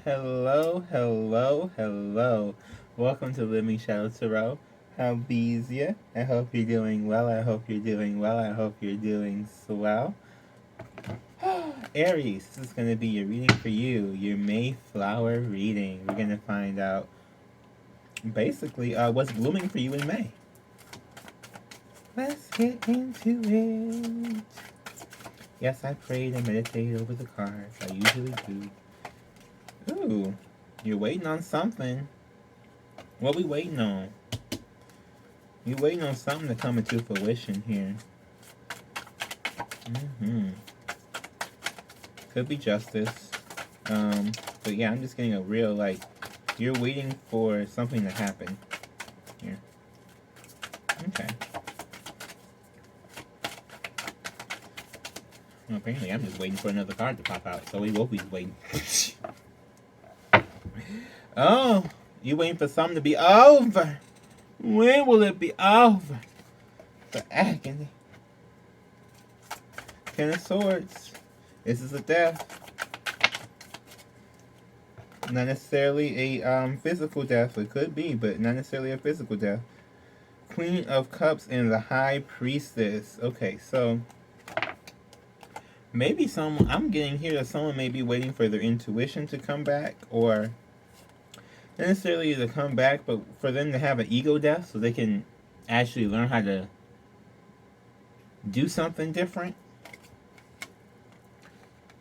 Hello, hello, hello. Welcome to Living Shadow Tarot. How bees ya? I hope you're doing well. I hope you're doing well. I hope you're doing swell. Aries, this is going to be your reading for you, your Mayflower reading. We're going to find out basically what's blooming for you in May. Let's get into it. Yes, I prayed and meditated over the cards. I usually do. Ooh, you're waiting on something. What we waiting on? You waiting on something to come into fruition here. Could be justice. But yeah, I'm just getting a real, like, you're waiting for something to happen here. Okay. Well, apparently I'm just waiting for another card to pop out, so we will be waiting. Oh, you waiting for something to be over. When will it be over? The agony. Ten of Swords. This is a death. Not necessarily a physical death. It could be, but not necessarily a physical death. Queen of Cups and the High Priestess. Okay, so maybe I'm getting here that someone may be waiting for their intuition to come back, or not necessarily to come back, but for them to have an ego death so they can actually learn how to do something different.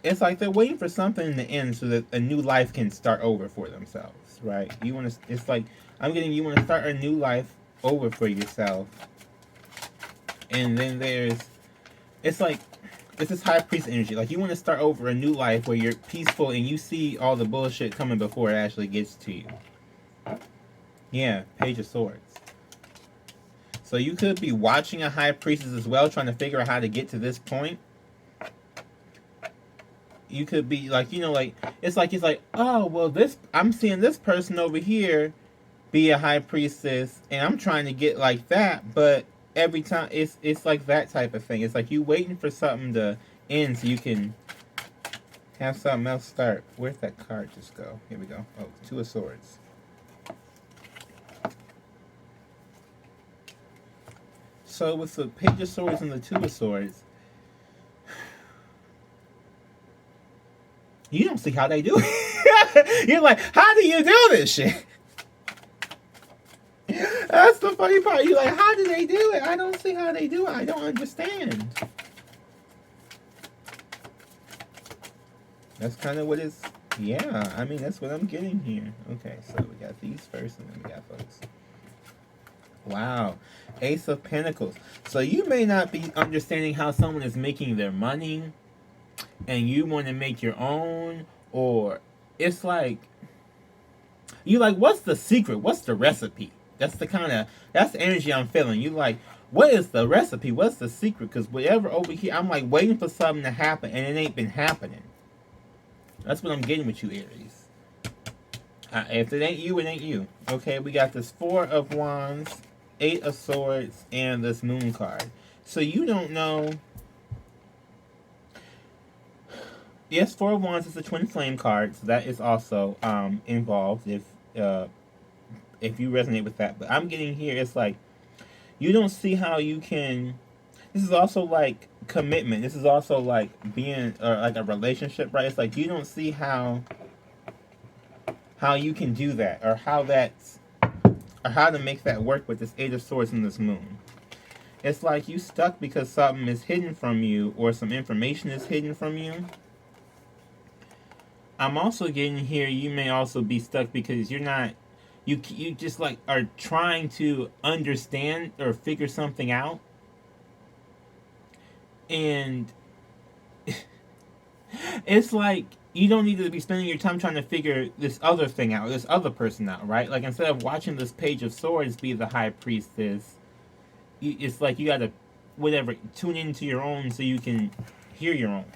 It's like they're waiting for something to end so that a new life can start over for themselves, right? You want to. It's like you want to start a new life over for yourself, and then it's like this is High Priest energy. Like you want to start over a new life where you're peaceful and you see all the bullshit coming before it actually gets to you. Yeah, Page of Swords. So you could be watching a High Priestess as well, trying to figure out how to get to this point. You could be like, it's like, oh, well, I'm seeing this person over here be a High Priestess, and I'm trying to get like that, but every time it's like that type of thing. It's like you waiting for something to end so you can have something else start. Where'd that card just go? Here we go. Oh, Two of Swords. So with the Page of Swords and the Two of Swords, you don't see how they do it. You're like, how do you do this shit? That's the funny part. You're like, how do they do it? I don't see how they do it. I don't understand. That's kind of what it's... Yeah, I mean, that's what I'm getting here. Okay, so we got these first, and then we got folks. Wow. Ace of Pentacles. So you may not be understanding how someone is making their money, and you want to make your own, or it's like, you like, what's the secret? What's the recipe? That's the energy I'm feeling. You like, what is the recipe? What's the secret? Because whatever over here, I'm like waiting for something to happen, and it ain't been happening. That's what I'm getting with you, Aries. If it ain't you, it ain't you. Okay, we got this Four of Wands, Eight of Swords, and this Moon card. So you don't know. Yes, Four of Wands is the Twin Flame card, so that is also involved if you resonate with that. But I'm getting here, it's like, you don't see how you can... This is also like commitment. This is also like being like a relationship, right? It's like you don't see how you can do that, or how to make that work with this Eight of Swords and this Moon. It's like you stuck because something is hidden from you, or some information is hidden from you. I'm also getting here, you may also be stuck because you're not, you just like are trying to understand or figure something out, and it's like you don't need to be spending your time trying to figure this other thing out, this other person out, right? Like instead of watching this Page of Swords be the High Priestess, it's like you gotta, tune into your own so you can hear your own.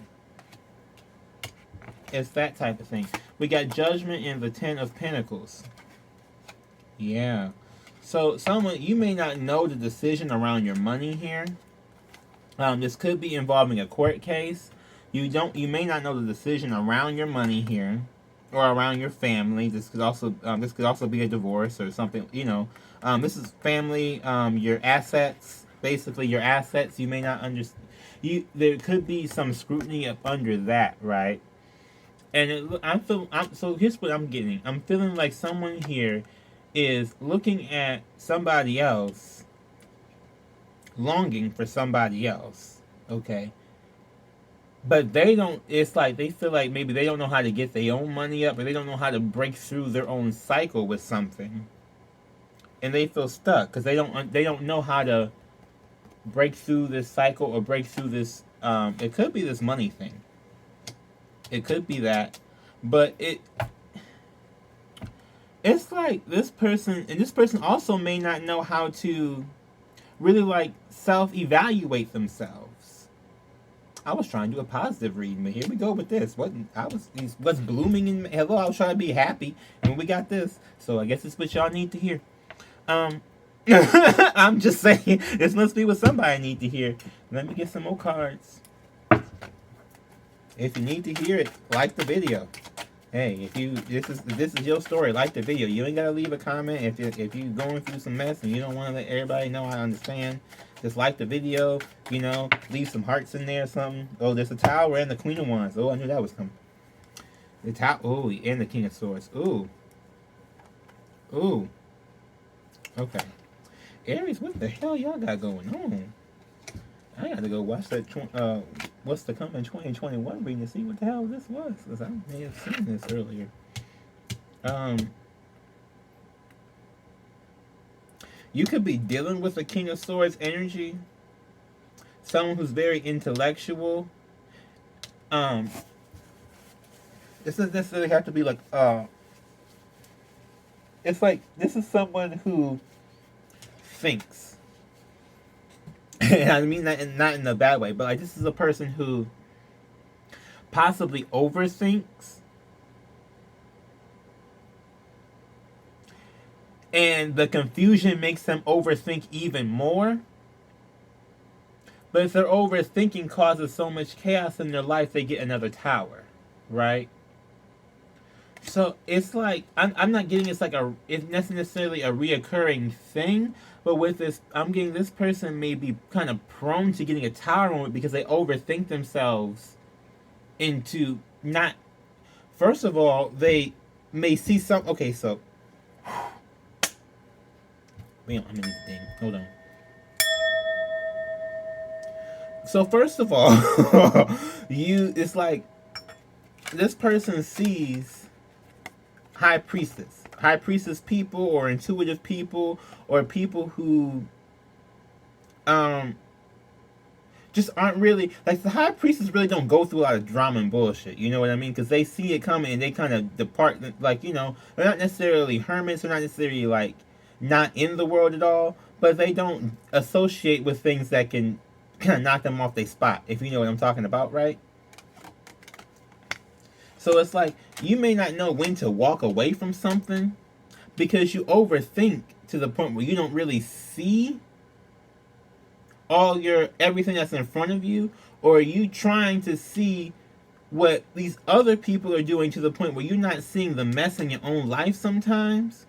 It's that type of thing. We got Judgment and the Ten of Pentacles. Yeah. So you may not know the decision around your money here. This could be involving a court case. You may not know the decision around your money here. or around your family. This could also be a divorce or something. This is family. Your assets, basically your assets. You may not understand. There could be some scrutiny up under that, right? And so here's what I'm getting. I'm feeling like someone here is looking at somebody else, longing for somebody else. Okay, but they don't. It's like they feel like maybe they don't know how to get their own money up, or they don't know how to break through their own cycle with something, and they feel stuck because they don't know how to break through this cycle or break through this. It could be this money thing. It could be that, but it's like this person also may not know how to really like self-evaluate themselves. I was trying to do a positive reading, but here we go with this. What's blooming in hello? I was trying to be happy, and we got this. So I guess it's what y'all need to hear. I'm just saying this must be what somebody need to hear. Let me get some more cards. If you need to hear it, like the video. Hey, this is your story, like the video. You ain't gotta leave a comment if you going through some mess and you don't want to let everybody know. I understand. Just like the video, leave some hearts in there or something. Oh, there's a Tower and the Queen of Wands. Oh, I knew that was coming. The Tower. Oh, and the King of Swords. Ooh. Ooh. Okay. Aries, what the hell y'all got going on? I gotta go watch that what's to come in 2021 reading to see what the hell this was, because I may have seen this earlier. You could be dealing with a King of Swords energy, someone who's very intellectual. This doesn't necessarily have to be like it's like this is someone who thinks. I mean, not in a bad way, but like this is a person who possibly overthinks, and the confusion makes them overthink even more. But if their overthinking causes so much chaos in their life, they get another tower, right? So it's like I'm not getting it's not necessarily a reoccurring thing, but with this, I'm getting this person may be kind of prone to getting a tower moment because they overthink themselves into not. First of all, they may see some. Okay, so wait, I'm in the thing. Hold on. So first of all, it's like this person sees high priestess people or intuitive people or people who just aren't really like the high priestess really don't go through a lot of drama and bullshit, you know what I mean, because they see it coming and they kind of depart, like, they're not necessarily hermits, they're not necessarily like not in the world at all, but they don't associate with things that can kind of knock them off their spot, if you know what I'm talking about, right? So it's like you may not know when to walk away from something because you overthink to the point where you don't really see everything that's in front of you, or are you trying to see what these other people are doing to the point where you're not seeing the mess in your own life sometimes.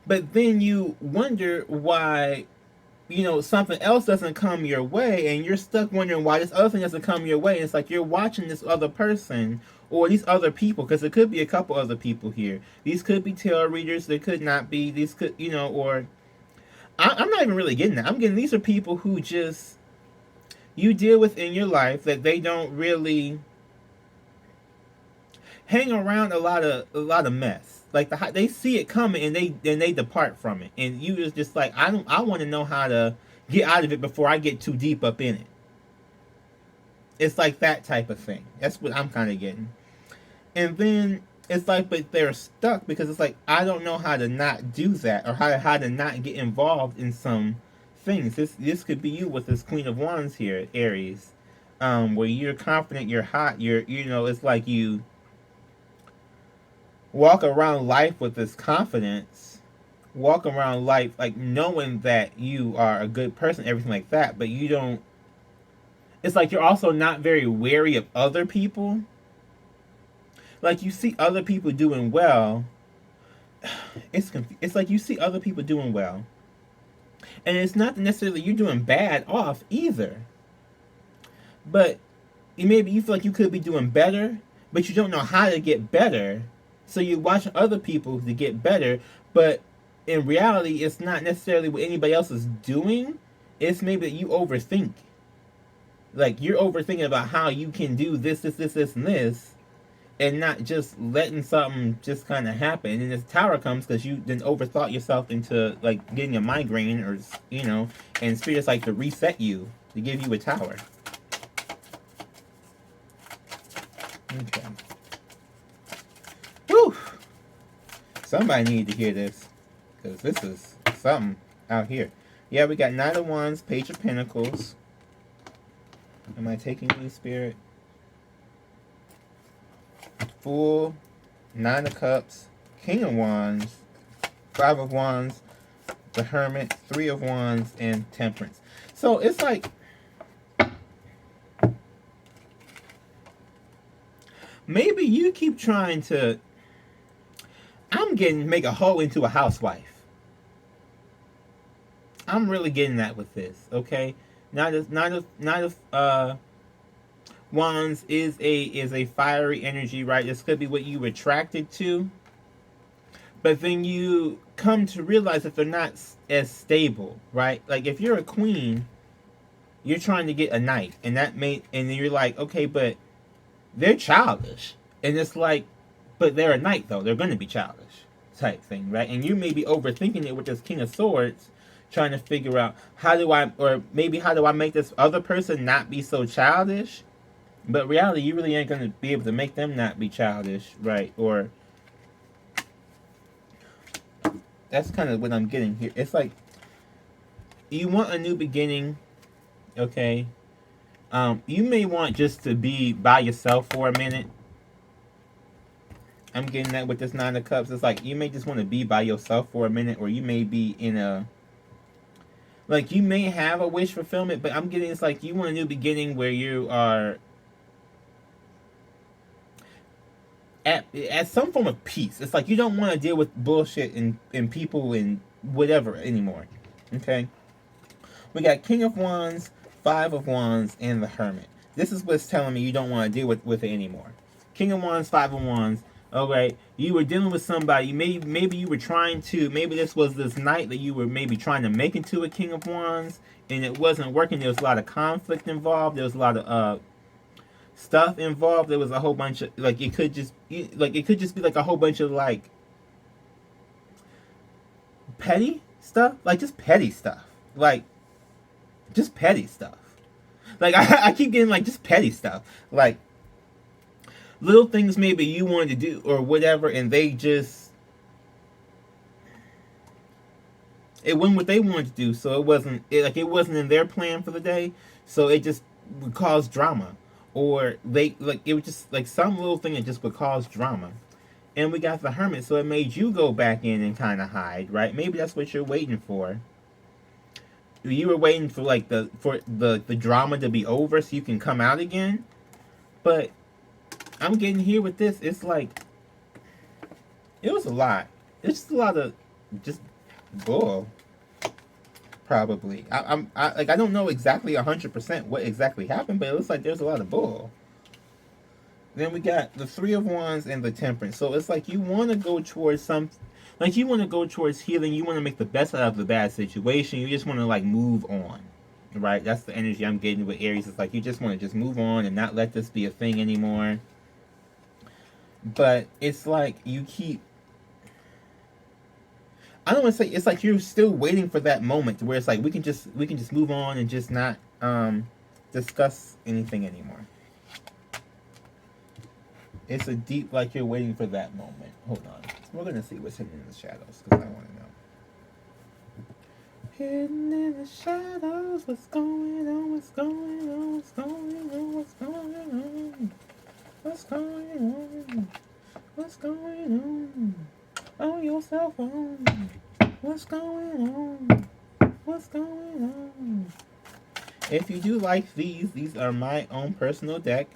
But then you wonder why something else doesn't come your way, and you're stuck wondering why this other thing doesn't come your way. And it's like you're watching this other person or these other people, because it could be a couple other people here. These could be tarot readers. They could not be. These could, or I'm not even really getting that. I'm getting these are people who just you deal with in your life that they don't really hang around a lot of mess. Like they see it coming and they depart from it, and you is just like I want to know how to get out of it before I get too deep up in it. It's like that type of thing. That's what I'm kind of getting. And then it's like, but they're stuck because it's like I don't know how to not do that, or how to not get involved in some things. This could be you with this Queen of Wands here, Aries, where you're confident, you're hot, it's like you walk around life with this confidence, walk around life like knowing that you are a good person, everything like that, but you don't. It's like you're also not very wary of other people, like you see other people doing well. It's like you see other people doing well, and it's not necessarily you're doing bad off either. But maybe you feel like you could be doing better, but you don't know how to get better. So you watch other people to get better, but in reality, it's not necessarily what anybody else is doing. It's maybe that you overthink. Like you're overthinking about how you can do this, and this, and not just letting something just kind of happen. And this tower comes because you then overthought yourself into like getting a migraine, or and spirits like to reset you to give you a tower. Okay. Whew. Somebody needed to hear this, because this is something out here. Yeah, we got Knight of Wands, Page of Pentacles. Am I taking you, Spirit? Fool, Nine of Cups, King of Wands, Five of Wands, the Hermit, Three of Wands, and Temperance. So it's like, maybe you keep trying to, make a hoe into a housewife. I'm really getting that with this, okay? Not of Wands is a fiery energy, right? This could be what you were attracted to, but then you come to realize that they're not as stable, right? Like if you're a queen, you're trying to get a knight, and then you're like, okay, but they're childish, and it's like, but they're a knight though, they're going to be childish, type thing, right? And you may be overthinking it with this King of Swords, trying to figure out how do I make this other person not be so childish. But reality, you really ain't going to be able to make them not be childish, right? Or that's kind of what I'm getting here. It's like you want a new beginning, okay? You may want just to be by yourself for a minute. I'm getting that with this Nine of Cups. It's like you may just want to be by yourself for a minute, or you may be in you may have a wish fulfillment, but I'm getting it's like you want a new beginning where you are at some form of peace. It's like you don't want to deal with bullshit and people and whatever anymore. Okay? We got King of Wands, Five of Wands, and the Hermit. This is what's telling me you don't want to deal with it anymore. King of Wands, Five of Wands. Okay, you were dealing with somebody. Maybe you were trying to. Maybe this was this knight that you were maybe trying to make into a King of Wands, and it wasn't working. There was a lot of conflict involved. There was a lot of stuff involved. There was a whole bunch of it could just be like a whole bunch of like petty stuff, like just petty stuff, like just petty stuff. Like I keep getting like just petty stuff, like little things maybe you wanted to do or whatever, and they just it wasn't what they wanted to do, so it wasn't in their plan for the day, so it just would cause drama. Or it was just like some little thing that just would cause drama. And we got the Hermit, so it made you go back in and kind of hide, right? Maybe that's what you're waiting for. You were waiting for the drama to be over so you can come out again. But I'm getting here with this. It's like it was a lot. It's just a lot of just bull. Probably. I don't know exactly 100% what exactly happened, but it looks like there's a lot of bull. Then we got the Three of Wands and the Temperance. So it's like you want to go towards you want to go towards healing. You want to make the best out of the bad situation. You just want to move on, right? That's the energy I'm getting with Aries. It's like you just want to just move on and not let this be a thing anymore. But it's like you keep. I don't want to say it's like you're still waiting for that moment where it's like we can just move on and just not discuss anything anymore. It's a deep you're waiting for that moment. Hold on, we're gonna see what's hidden in the shadows because I want to know. Hidden in the shadows, what's going on? What's going on? What's going on? What's going on? What's going on? What's going on? On your cell phone. What's going on? What's going on? If you do like these are my own personal deck.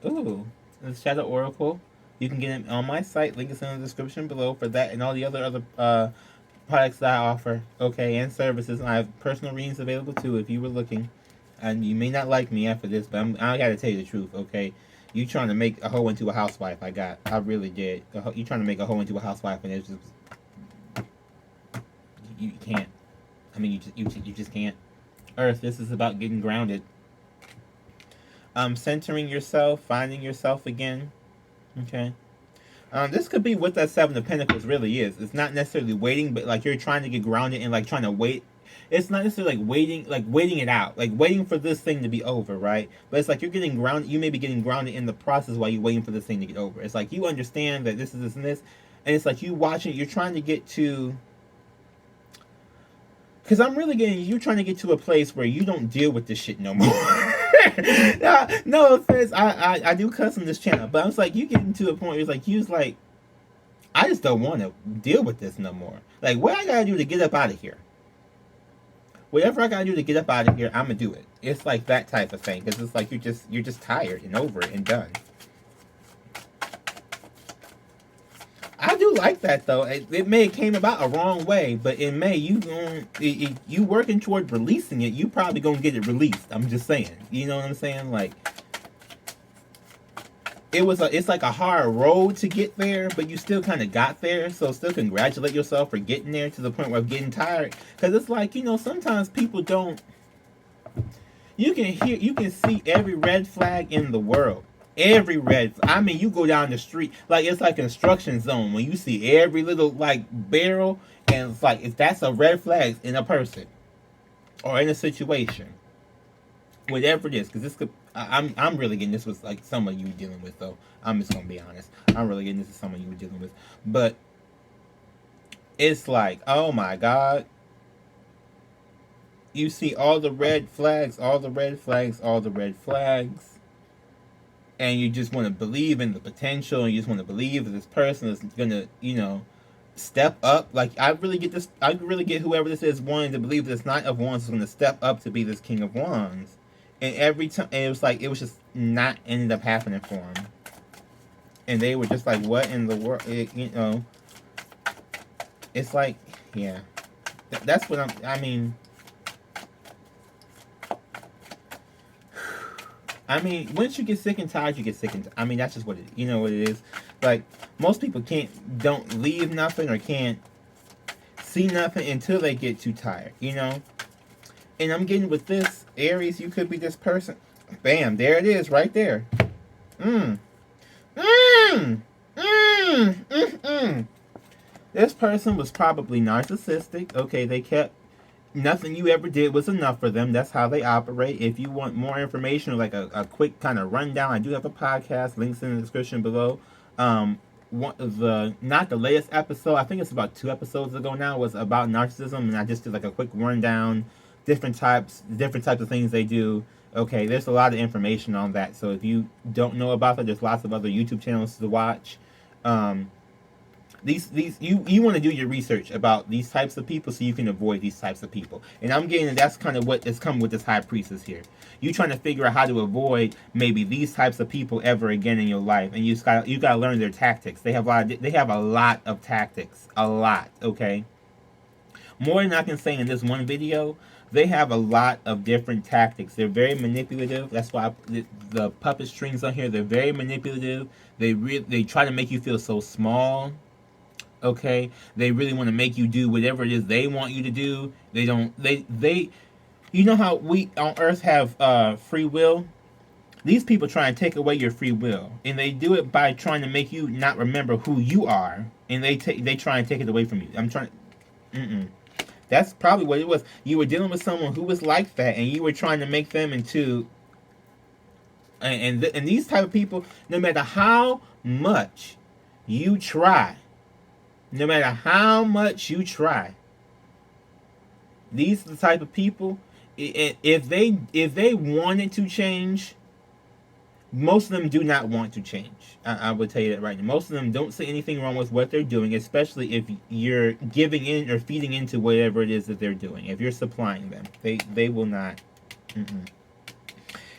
Ooh, the Shadow Oracle. You can get it on my site. Link is in the description below for that and all the other products that I offer. Okay, and services. I have personal readings available too if you were looking. And you may not like me after this, but I gotta tell you the truth. Okay, you trying to make a hoe into a housewife? I really did. You trying to make a hoe into a housewife, and it's just you can't. I mean, you just can't. Earth, this is about getting grounded. Centering yourself, finding yourself again. Okay. This could be what that Seven of Pentacles really is. It's not necessarily waiting, but like you're trying to get grounded and like trying to wait. It's not necessarily like waiting it out, like waiting for this thing to be over, right? But it's like you're getting grounded. You may be getting grounded in the process while you're waiting for this thing to get over. It's like you understand that this is this and this, and it's like you watching. You're trying to get to. Because I'm really getting, you're trying to get to a place where you don't deal with this shit no more. No offense, I do cuss on this channel, but I was like, you getting to a point where it's like, you was like, I just don't want to deal with this no more. Like, what I gotta do to get up out of here? Whatever I gotta do to get up out of here, I'm gonna do it. It's like that type of thing, because it's like you're just tired and over it and done. I do like that though. It may have came about a wrong way, but in May you working toward releasing it. You probably gonna get it released. I'm just saying. You know what I'm saying? Like it's like a hard road to get there, but you still kind of got there. So still congratulate yourself for getting there to the point where I'm getting tired. Because it's like, you know, sometimes people don't. You can see every red flag in the world. Every red, I mean, you go down the street, like it's like construction zone when you see every little like barrel, and it's like if that's a red flag in a person or in a situation, whatever it is, because this could, I'm really getting this was like someone you were dealing with though. I'm just gonna be honest. I'm really getting this is someone you were dealing with, but it's like, oh my God. You see all the red flags, all the red flags, all the red flags. And you just want to believe in the potential, and you just want to believe that this person is gonna, you know, step up. Like I really get this. I really get whoever this is wanting to believe this Knight of Wands is going to step up to be this King of Wands. And every time, and it was like it was just not ended up happening for him. And they were just like, "What in the world?" You know, it's like, yeah, that's what I mean. I mean, once you get sick and tired, you get sick and tired. I mean, that's just what it is. You know what it is? Like, most people don't leave nothing or can't see nothing until they get too tired, you know? And I'm getting with this, Aries, you could be this person. Bam, there it is, right there. This person was probably narcissistic. Okay, they kept nothing you ever did was enough for them. That's how they operate. If you want more information or like a quick kind of rundown, I do have a podcast. Links in the description below. Not the latest episode. I think it's about 2 episodes ago now. Was about narcissism, and I just did like a quick rundown, different types of things they do. Okay, there's a lot of information on that. So if you don't know about that, there's lots of other YouTube channels to watch. You want to do your research about these types of people so you can avoid these types of people. And I'm getting that's kind of what is coming with this High Priestess here. You trying to figure out how to avoid maybe these types of people ever again in your life, and you got to learn their tactics. They have a lot of tactics, a lot. Okay, more than I can say in this one video. They have a lot of different tactics. They're very manipulative. That's why the puppet strings on here. They're very manipulative. They try to make you feel so small. Okay, they really want to make you do whatever it is they want you to do. You know how we on Earth have free will. These people try and take away your free will, and they do it by trying to make you not remember who you are, and they try and take it away from you. That's probably what it was. You were dealing with someone who was like that, and you were trying to make them into. And these type of people, no matter how much you try. No matter how much you try, these are the type of people. If they wanted to change, most of them do not want to change. I would tell you that right now. Most of them don't see anything wrong with what they're doing, especially if you're giving in or feeding into whatever it is that they're doing. If you're supplying them, they will not.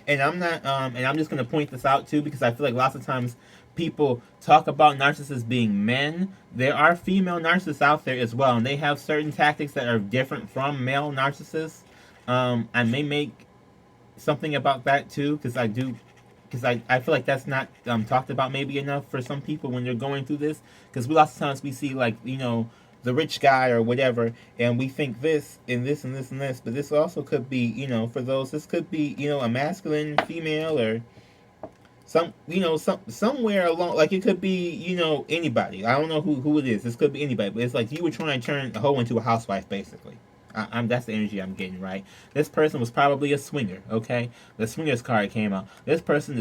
And I'm not. And I'm just gonna point this out too, because I feel like lots of times people talk about narcissists being men, there are female narcissists out there as well, and they have certain tactics that are different from male narcissists. I may make something about that too, because I feel like that's not talked about maybe enough for some people when they're going through this. Because we lots of times we see, like, the rich guy or whatever, and we think this and this and this and this, but this also could be, for those, this could be, a masculine female, or somewhere along, like it could be, anybody. I don't know who it is. This could be anybody, but it's like you were trying to turn a hoe into a housewife, basically. That's the energy I'm getting, right? This person was probably a swinger, okay? The swingers card came out. This person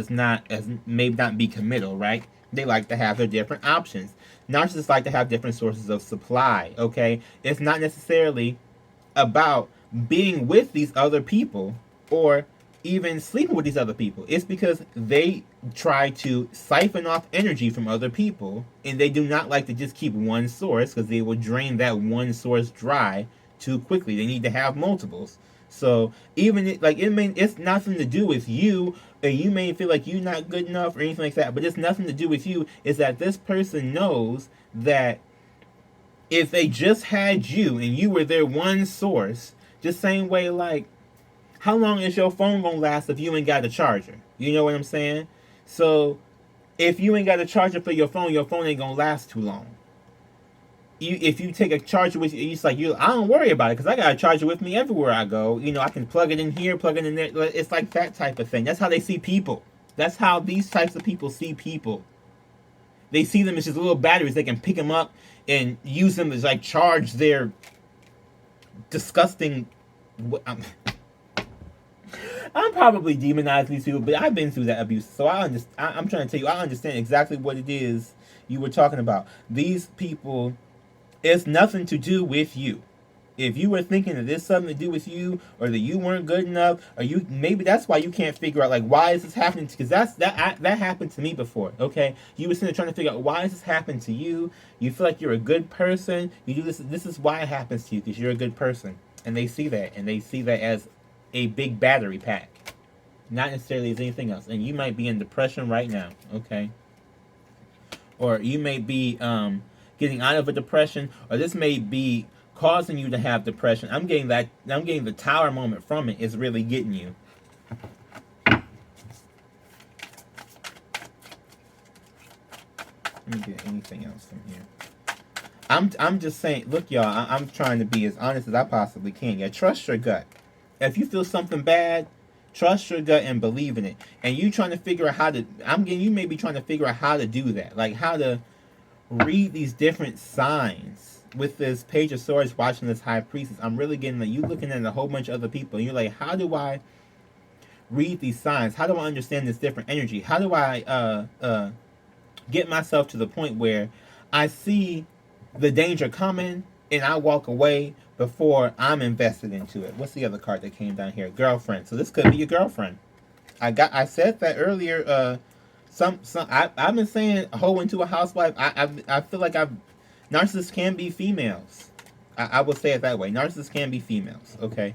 may not be committal, right? They like to have their different options. Narcissists like to have different sources of supply, okay? It's not necessarily about being with these other people or even sleeping with these other people. It's because they try to siphon off energy from other people, and they do not like to just keep one source, because they will drain that one source dry too quickly. They need to have multiples. So it's nothing to do with you, or you may feel like you're not good enough or anything like that, but it's nothing to do with you. Is that this person knows that if they just had you and you were their one source, just same way, like, how long is your phone gonna last if you ain't got a charger? You know what I'm saying? So if you ain't got a charger for your phone ain't gonna last too long. If you take a charger with you, it's like I don't worry about it because I got a charger with me everywhere I go. I can plug it in here, plug it in there. It's like that type of thing. That's how they see people. That's how these types of people see people. They see them as just little batteries. They can pick them up and use them to like charge their disgusting. I'm probably demonizing these people, but I've been through that abuse, so I'm trying to tell you, I understand exactly what it is you were talking about. These people, it's nothing to do with you. If you were thinking that there's something to do with you, or that you weren't good enough, or maybe that's why you can't figure out, like, why is this happening? Because that happened to me before. Okay, you were sitting there trying to figure out why is this happening to you. You feel like you're a good person. You do this. This is why it happens to you, because you're a good person, and they see that, as a big battery pack, not necessarily as anything else. And you might be in depression right now, okay? Or you may be getting out of a depression, or this may be causing you to have depression. I'm getting the tower moment from it is really getting you. Let me get anything else from here. I'm just saying, look, y'all, I'm trying to be as honest as I possibly can. Yeah, trust your gut. If you feel something bad, trust your gut and believe in it. And you trying to figure out how to, you may be trying to figure out how to do that. Like how to read these different signs. With this Page of Swords watching this High Priestess, I'm really getting that you looking at a whole bunch of other people. And you're like, how do I read these signs? How do I understand this different energy? How do I get myself to the point where I see the danger coming and I walk away before I'm invested into it? What's the other card that came down here? Girlfriend. So this could be your girlfriend. I said that earlier. I've been saying a hoe into a housewife. I feel like narcissists can be females. I will say it that way. Narcissists can be females. Okay.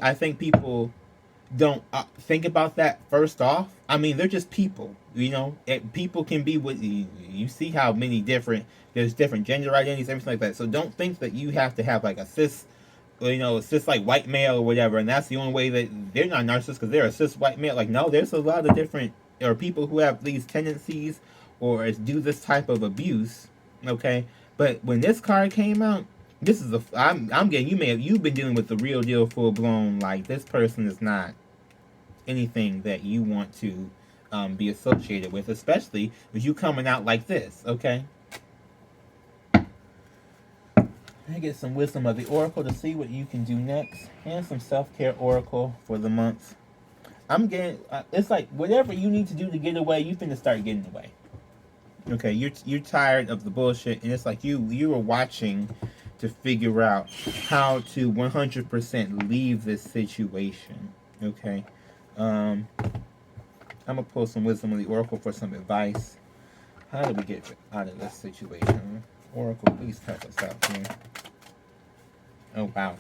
I think people don't think about that first off. I mean, they're just people. People can be what you see how many there's different gender identities, everything like that. So don't think that you have to have like a cis like white male or whatever, and that's the only way that they're not narcissists because they're a cis white male. Like, no, there's a lot of different or people who have these tendencies or do this type of abuse. Okay, but when this card came out, this is I'm getting you've been dealing with the real deal, full blown. Like, this person is not anything that you want to be associated with, especially with you coming out like this. Okay. I get some wisdom of the oracle to see what you can do next, and some self-care oracle for the month. I'm getting it's like whatever you need to do to get away, you finna start getting away. Okay, you're tired of the bullshit, and it's like you are watching to figure out how to 100% leave this situation. Okay, I'm gonna pull some wisdom of the oracle for some advice. How do we get out of this situation? Oracle, please help us out here. Oh, wow.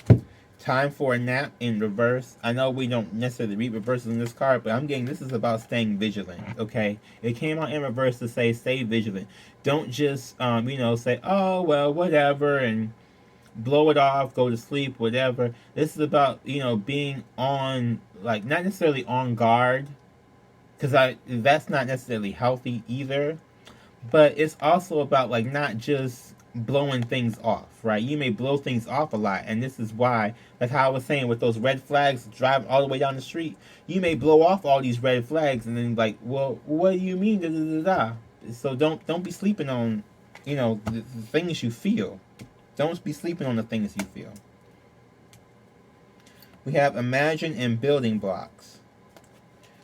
Time for a nap in reverse. I know we don't necessarily read reverses in this card, but I'm getting this is about staying vigilant. Okay, it came out in reverse to say stay vigilant. Don't just say, oh well, whatever, and blow it off, go to sleep, whatever. This is about being on, like, not necessarily on guard, because I that's not necessarily healthy either. But it's also about, like, not just blowing things off, right? You may blow things off a lot, and this is why, like how I was saying with those red flags driving all the way down the street, you may blow off all these red flags, and then like, well, what do you mean? Da, da, da, da. So don't be sleeping on, the things you feel. Don't be sleeping on the things you feel. We have imagine and building blocks.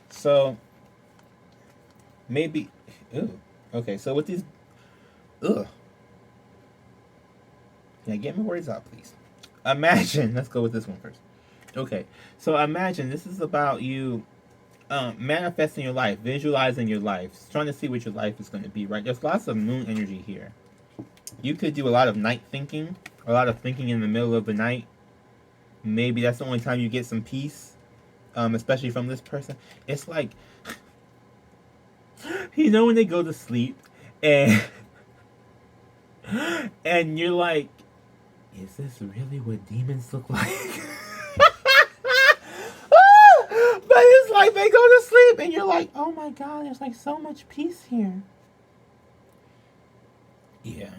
So maybe, ooh, okay. So with these, ugh. Can I get my words out, please? Imagine. Let's go with this one first. Okay. So imagine this is about you manifesting your life, visualizing your life, trying to see what your life is going to be, right? There's lots of moon energy here. You could do a lot of night thinking, a lot of thinking in the middle of the night. Maybe that's the only time you get some peace, especially from this person. It's like, when they go to sleep, and and you're like, is this really what demons look like? But it's like they go to sleep, and you're like, oh my god, there's like so much peace here. Yeah.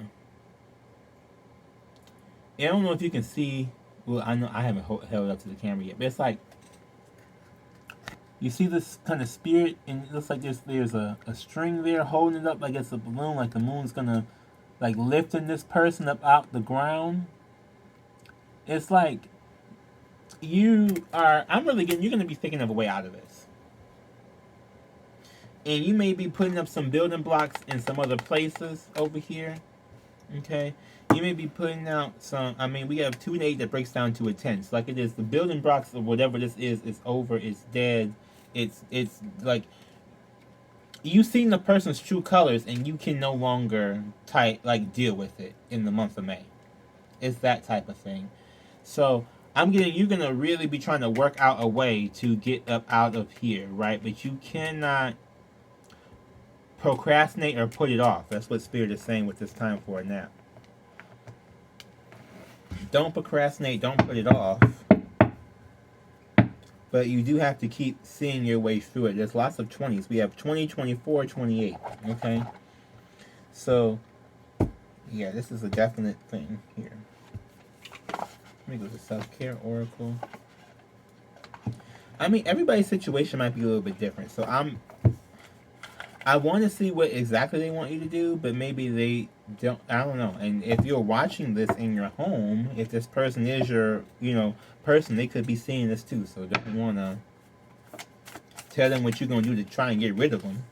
I don't know if you can see. Well, I know I haven't held it up to the camera yet, but it's like you see this kind of spirit, and it looks like there's a string there holding it up like it's a balloon, like the moon's gonna like lifting this person up out the ground. It's like I'm really getting, you're gonna be thinking of a way out of this, and you may be putting up some building blocks in some other places over here. Okay. You may be putting out some, we have 2 and 8 that breaks down to a 10. So like it is, the building blocks of whatever this is over, it's dead. It's like, you've seen the person's true colors and you can no longer deal with it in the month of May. It's that type of thing. So I'm getting, you're going to really be trying to work out a way to get up out of here, right? But you cannot procrastinate or put it off. That's what Spirit is saying with this time for a nap. Don't procrastinate, don't put it off. But you do have to keep seeing your way through it. There's lots of 20s. We have 20, 24, 28. Okay? So, yeah, this is a definite thing here. Let me go to Self-Care Oracle. Everybody's situation might be a little bit different. So I want to see what exactly they want you to do, but maybe they don't. I don't know. And if you're watching this in your home, if this person is your, person, they could be seeing this too. So don't want to tell them what you're going to do to try and get rid of them.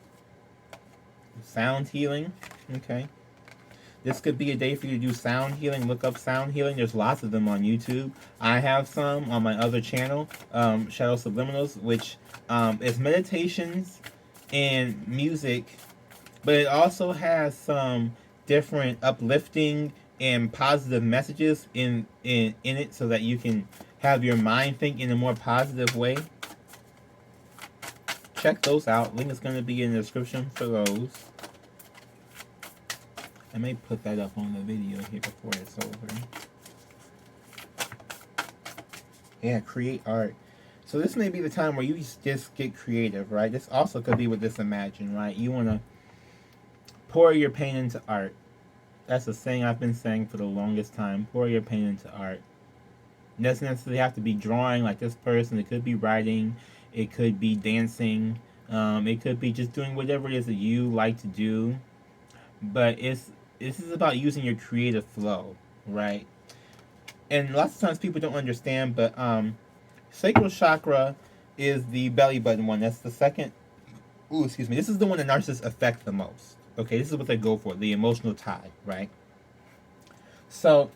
Sound healing. Okay. This could be a day for you to do sound healing. Look up sound healing. There's lots of them on YouTube. I have some on my other channel, Shadow Subliminals, which is meditations and music, but it also has some different uplifting and positive messages in it, so that you can have your mind think in a more positive way. Check those out. Link is going to be in the description for those. I may put that up on the video here before it's over. Yeah, create art. So this may be the time where you just get creative, right? This also could be with this imagine, right? You want to pour your pain into art. That's a saying I've been saying for the longest time. Pour your pain into art. It doesn't necessarily have to be drawing like this person. It could be writing. It could be dancing. It could be just doing whatever it is that you like to do. But this is about using your creative flow, right? And lots of times people don't understand, but Sacral Chakra is the belly button one. That's the second. Ooh, excuse me. This is the one that narcissists affect the most. Okay, this is what they go for, the emotional tie, right? So,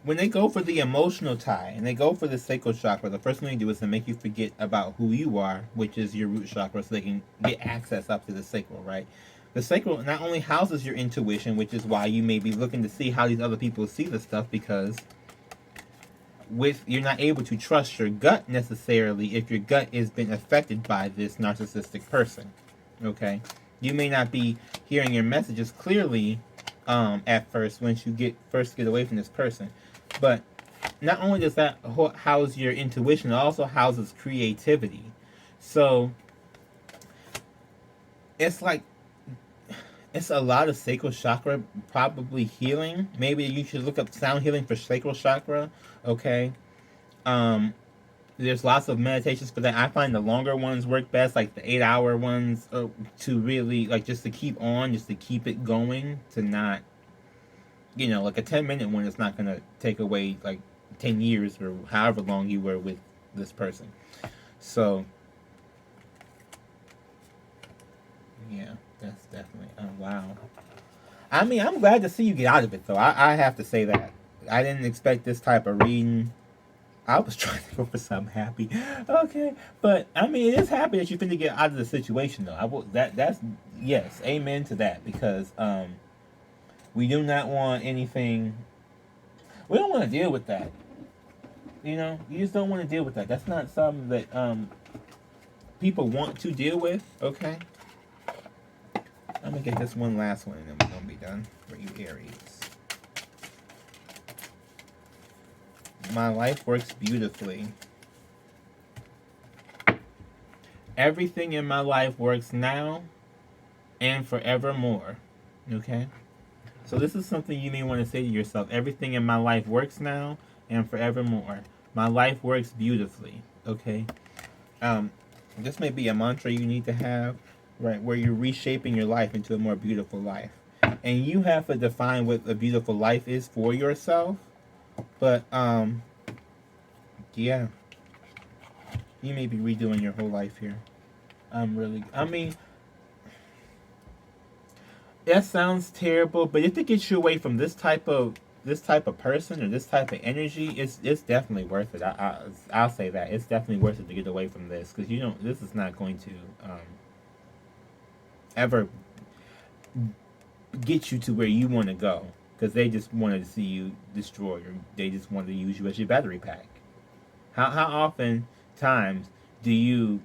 when they go for the emotional tie, and they go for the Sacral Chakra, the first thing they do is to make you forget about who you are, which is your root chakra, so they can get access up to the sacral, right? The sacral not only houses your intuition, which is why you may be looking to see how these other people see the stuff, because you're not able to trust your gut necessarily if your gut has been affected by this narcissistic person. Okay, you may not be hearing your messages clearly at first once you get away from this person, but not only does that house your intuition, it also houses creativity. So it's like it's a lot of sacral chakra probably healing. Maybe you should look up sound healing for sacral chakra. Okay. Um, there's lots of meditations for that. I find the longer ones work best, like the 8-hour ones, to really like just to keep on, just to keep it going, to not, like a 10-minute one is not gonna take away like 10 years or however long you were with this person. So yeah, that's definitely. Oh wow. I mean, I'm glad to see you get out of it though. I have to say that I didn't expect this type of reading. I was trying to go for something happy. Okay, but I mean, it is happy that you finna get out of the situation, though. That's yes, amen to that, because we do not want anything. We don't want to deal with that. You just don't want to deal with that. That's not something that people want to deal with. Okay, I'm gonna get this one last one, and then we're gonna be done for you, Aries. My life works beautifully. Everything in my life works now and forevermore. Okay? So this is something you may want to say to yourself. Everything in my life works now and forevermore. My life works beautifully. Okay? This may be a mantra you need to have, right, where you're reshaping your life into a more beautiful life. And you have to define what a beautiful life is for yourself. But yeah, you may be redoing your whole life here. I mean, that sounds terrible, but if it gets you away from this type of person or this type of energy, it's definitely worth it. I'll say that it's definitely worth it to get away from this, because this is not going to ever get you to where you want to go, because they just wanted to see you destroyed, or they just wanted to use you as your battery pack. How often times do you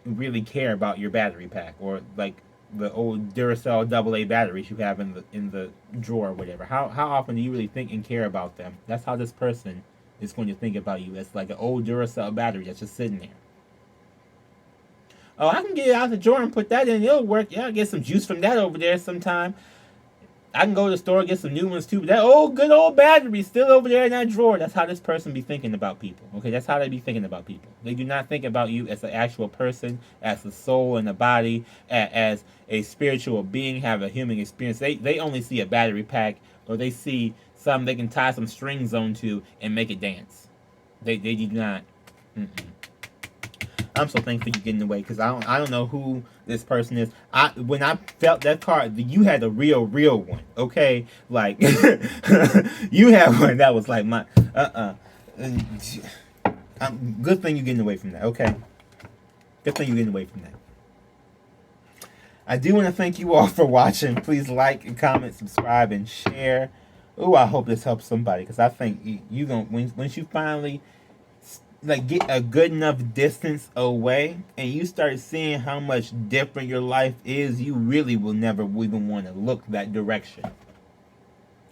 really care about your battery pack, or like the old Duracell AA batteries you have in the drawer or whatever? How often do you really think and care about them? That's how this person is going to think about you, as like an old Duracell battery that's just sitting there. Oh, I can get it out the drawer and put that in. It'll work. Yeah, I'll get some juice from that over there sometime. I can go to the store and get some new ones too. But that old, good old battery still over there in that drawer. That's how this person be thinking about people. Okay, that's how they be thinking about people. They do not think about you as an actual person, as a soul and a body, as a spiritual being, have a human experience. They only see a battery pack, or they see something they can tie some strings onto and make it dance. They do not. Mm-mm. I'm so thankful you getting away, because I don't know who this person is. When I felt that card, you had a real one, okay? Like you had one that was like my good thing you getting away from that, okay? Good thing you getting away from that. I do want to thank you all for watching. Please like and comment, subscribe, and share. Ooh, I hope this helps somebody, because I think you gonna once you finally like get a good enough distance away and you start seeing how much different your life is, you really will never even want to look that direction.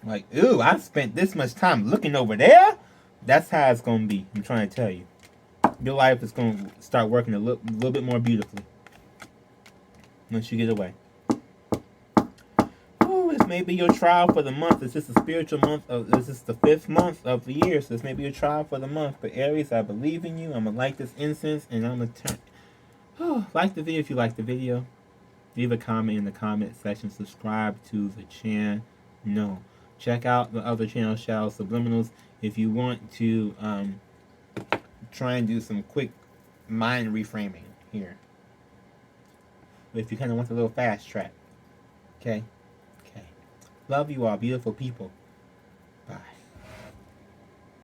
Like, ooh, I spent this much time looking over there. That's how it's gonna be. I'm trying to tell you, your life is gonna start working a little bit more beautifully once you get away. This may be your trial for the month. This is the spiritual month. This is the 5th month of the year, so this may be your trial for the month. But Aries, I believe in you. I'm gonna like this incense, and I'm gonna turn. Like the video if you like the video. Leave a comment in the comment section. Subscribe to the channel. No, check out the other channel, Shadow Subliminals, if you want to try and do some quick mind reframing here. But if you kind of want a little fast track, okay. Love you all, beautiful people.